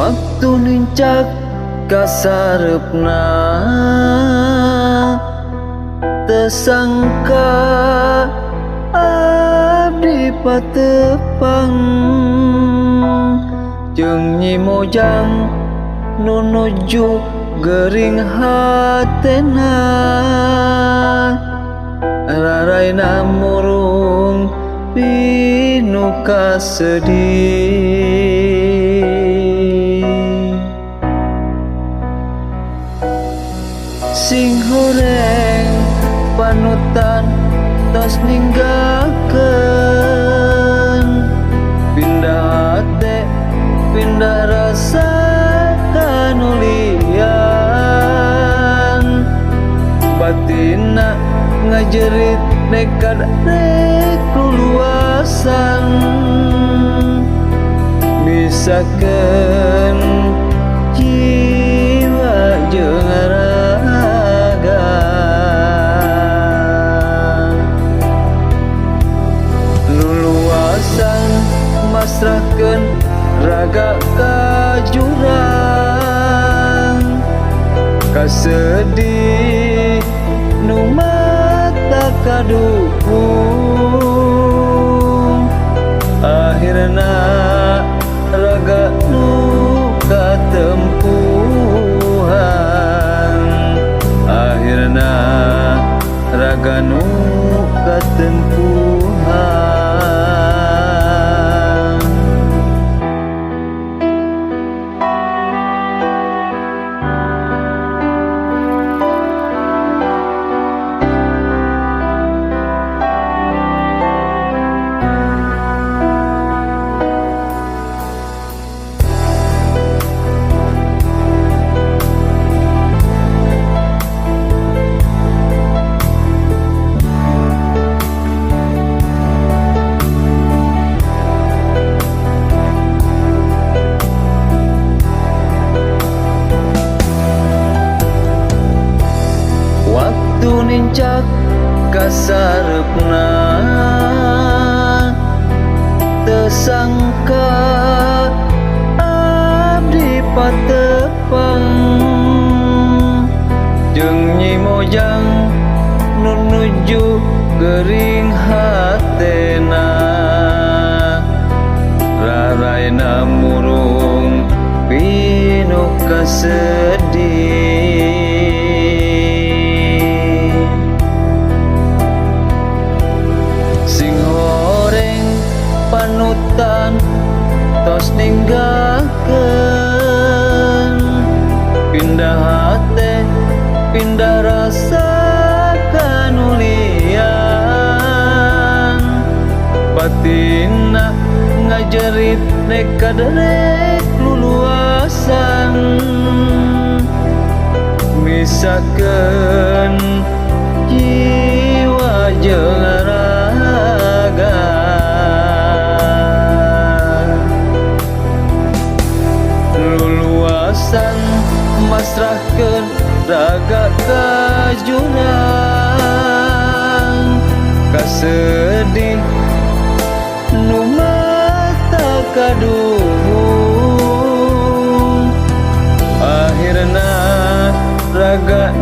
Waktu nincak kasarepna tesangka abdi patepang jeung Nyi Mojang nunuju gering hatena raraina murung pinuka sedih sing horeng panutan tos ninggalkeun pindah hate pindah rasa kanulian batina ngajerit nekad rek luluasan misakeun jiwa jeung raga luluasan masrahkeun raga ka jurang kasedih nu mata kadukung akhirna raga nu katempuhan akhirna raga nu katempuhan. Waktu nincak kasarepna tesangka abdi patepang jeung Nyi Mojang nunuju gering hatena raraina murung pinuka sedih panutan tos ninggalkeun pindah hate pindah rasa kanulian batina ngajerit nekad rek luluasan misakeun jiwa jeung raga luluasan masrahkeun raga ka jurang kasedih nu mata kadung akhirna raga